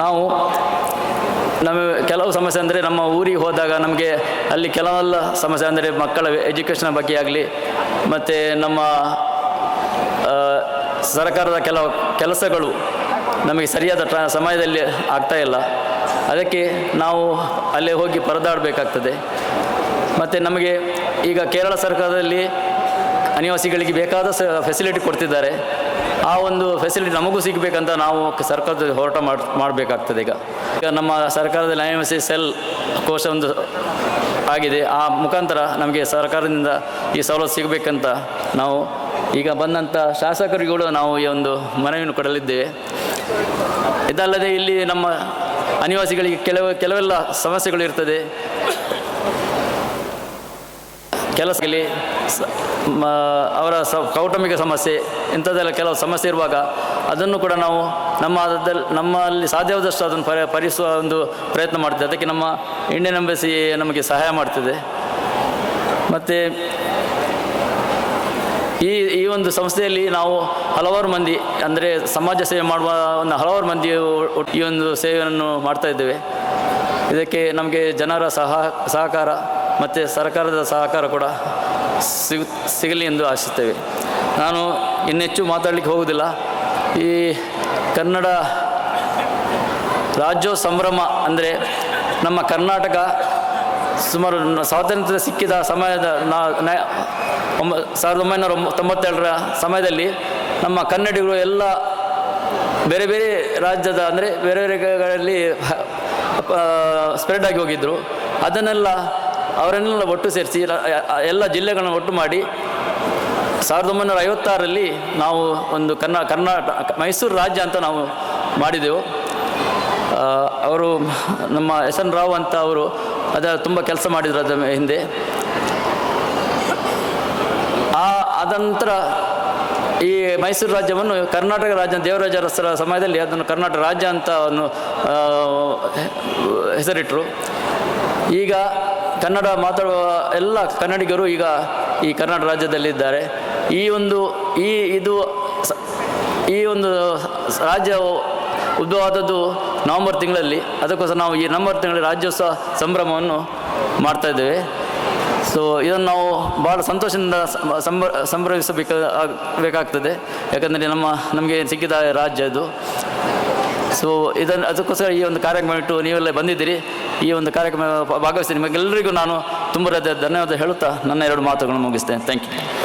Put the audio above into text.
ನಾವು ಕೆಲವು ಸಮಸ್ಯೆ ಅಂದರೆ ನಮ್ಮ ಊರಿಗೆ ಹೋದಾಗ ನಮಗೆ ಅಲ್ಲಿ ಕೆಲವೆಲ್ಲ ಸಮಸ್ಯೆ ಅಂದರೆ ಮಕ್ಕಳ ಎಜುಕೇಷನ್ ಬಗ್ಗೆ ಆಗಲಿ, ಮತ್ತು ನಮ್ಮ ಸರ್ಕಾರದ ಕೆಲವು ಕೆಲಸಗಳು ನಮಗೆ ಸರಿಯಾದ ಸಮಯದಲ್ಲಿ ಆಗ್ತಾಯಿಲ್ಲ. ಅದಕ್ಕೆ ನಾವು ಅಲ್ಲೇ ಹೋಗಿ ಪರದಾಡಬೇಕಾಗ್ತದೆ. ಮತ್ತು ನಮಗೆ ಈಗ ಕೇರಳ ಸರ್ಕಾರದಲ್ಲಿ ಅನಿವಾಸಿಗಳಿಗೆ ಬೇಕಾದ ಫೆಸಿಲಿಟಿ ಕೊಡ್ತಿದ್ದಾರೆ. ಆ ಒಂದು ಫೆಸಿಲಿಟಿ ನಮಗೂ ಸಿಗಬೇಕಂತ ನಾವು ಸರ್ಕಾರದ ಹೋರಾಟ ಮಾಡಬೇಕಾಗ್ತದೆ. ಈಗ ನಮ್ಮ ಸರ್ಕಾರದಲ್ಲಿ ಅನಿವಾಸಿ ಸೆಲ್ ಕೋಶ ಒಂದು ಆಗಿದೆ. ಆ ಮುಖಾಂತರ ನಮಗೆ ಸರ್ಕಾರದಿಂದ ಈ ಸವಲತ್ತು ಸಿಗಬೇಕಂತ ನಾವು ಈಗ ಬಂದಂಥ ಶಾಸಕರಿಗೂ ನಾವು ಈ ಒಂದು ಮನವಿಯನ್ನು ಕೊಡಲಿದ್ದೇವೆ. ಇದಲ್ಲದೆ ಇಲ್ಲಿ ನಮ್ಮ ಅನಿವಾಸಿಗಳಿಗೆ ಕೆಲವೆಲ್ಲ ಸಮಸ್ಯೆಗಳು ಇರ್ತದೆ. ಕೆಲಸದಲ್ಲಿ ಅವರ ಕೌಟುಂಬಿಕ ಸಮಸ್ಯೆ ಇಂಥದ್ದೆಲ್ಲ ಕೆಲವು ಸಮಸ್ಯೆ ಇರುವಾಗ ಅದನ್ನು ಕೂಡ ನಾವು ನಮ್ಮಲ್ಲಿ ಸಾಧ್ಯವಾದಷ್ಟು ಅದನ್ನು ಪರಿಸುವ ಒಂದು ಪ್ರಯತ್ನ ಮಾಡ್ತೇವೆ. ಅದಕ್ಕೆ ನಮ್ಮ ಇಂಡಿಯನ್ ಎಂಬಸಿ ನಮಗೆ ಸಹಾಯ ಮಾಡ್ತದೆ. ಮತ್ತು ಈ ಒಂದು ಸಂಸ್ಥೆಯಲ್ಲಿ ನಾವು ಹಲವಾರು ಮಂದಿ ಅಂದರೆ ಸಮಾಜ ಸೇವೆ ಮಾಡುವ ಒಂದು ಹಲವಾರು ಮಂದಿ ಈ ಒಂದು ಸೇವೆಯನ್ನು ಮಾಡ್ತಾಯಿದ್ದೇವೆ. ಇದಕ್ಕೆ ನಮಗೆ ಜನರ ಸಹಕಾರ ಮತ್ತು ಸರ್ಕಾರದ ಸಹಕಾರ ಕೂಡ ಸಿಗಲಿ ಎಂದು ಆಶಿಸ್ತೇವೆ. ನಾನು ಇನ್ನೆಚ್ಚು ಮಾತಾಡಲಿಕ್ಕೆ ಹೋಗುವುದಿಲ್ಲ. ಈ ಕನ್ನಡ ರಾಜ್ಯೋತ್ಸವ ಸಂಭ್ರಮ ಅಂದರೆ ನಮ್ಮ ಕರ್ನಾಟಕ ಸುಮಾರು ಸ್ವಾತಂತ್ರ್ಯ ಸಿಕ್ಕಿದ ಸಮಯದ 1997ರ ಸಮಯದಲ್ಲಿ ನಮ್ಮ ಕನ್ನಡಿಗರು ಎಲ್ಲ ಬೇರೆ ಬೇರೆ ರಾಜ್ಯದ ಅಂದರೆ ಬೇರೆ ಬೇರೆಗಳಲ್ಲಿ ಸ್ಪ್ರೆಡ್ ಆಗಿ ಹೋಗಿದ್ದರು. ಅದನ್ನೆಲ್ಲ ಅವರನ್ನೆಲ್ಲ ಒಟ್ಟು ಸೇರಿಸಿ ಎಲ್ಲ ಜಿಲ್ಲೆಗಳನ್ನು ಒಟ್ಟು ಮಾಡಿ 1956ರಲ್ಲಿ ನಾವು ಒಂದು ಕರ್ನಾಟಕ ಮೈಸೂರು ರಾಜ್ಯ ಅಂತ ನಾವು ಮಾಡಿದೆವು. ಅವರು ನಮ್ಮ ಎಸ್.ಎನ್. ರಾವ್ ಅಂತ ಅವರು ಅದರ ತುಂಬ ಕೆಲಸ ಮಾಡಿದರು ಅದರ ಹಿಂದೆ. ಅದಂತರ ಈ ಮೈಸೂರು ರಾಜ್ಯವನ್ನು ಕರ್ನಾಟಕ ರಾಜ್ಯ ದೇವರಾಜ ಅರಸರ ಸಮಯದಲ್ಲಿ ಅದನ್ನು ಕರ್ನಾಟಕ ರಾಜ್ಯ ಅಂತ ಹೆಸರಿಟ್ಟರು. ಈಗ ಕನ್ನಡ ಮಾತಾಡುವ ಎಲ್ಲ ಕನ್ನಡಿಗರು ಈಗ ಈ ಕರ್ನಾಟಕ ರಾಜ್ಯದಲ್ಲಿದ್ದಾರೆ. ಈ ಒಂದು ರಾಜ್ಯ ಉದ್ಭವ ಆದದ್ದು ನವಂಬರ್ ತಿಂಗಳಲ್ಲಿ. ಅದಕ್ಕೋಸ್ಕರ ನಾವು ಈ ನವಂಬರ್ ತಿಂಗಳಲ್ಲಿ ರಾಜ್ಯೋತ್ಸವ ಸಂಭ್ರಮವನ್ನು ಮಾಡ್ತಾಯಿದ್ದೇವೆ. ಸೊ ಇದನ್ನು ನಾವು ಭಾಳ ಸಂತೋಷದಿಂದ ಸಂಭ್ರಮಿಸಬೇಕಾಗ್ತದೆ. ಯಾಕಂದರೆ ನಮಗೆ ಸಿಕ್ಕಿದ ರಾಜ್ಯ ಇದು. ಸೊ ಅದಕ್ಕೋಸ್ಕರ ಈ ಒಂದು ಕಾರ್ಯಕ್ರಮ ಇಟ್ಟು ನೀವೆಲ್ಲ ಬಂದಿದ್ದೀರಿ. ಈ ಒಂದು ಕಾರ್ಯಕ್ರಮ ಭಾಗವಹಿಸಿ ನಿಮಗೆಲ್ಲರಿಗೂ ನಾನು ತುಂಬ ಧನ್ಯವಾದ ಹೇಳುತ್ತಾ ನನ್ನ 2 ಮಾತುಗಳನ್ನು ಮುಗಿಸ್ತೇನೆ. Thank you.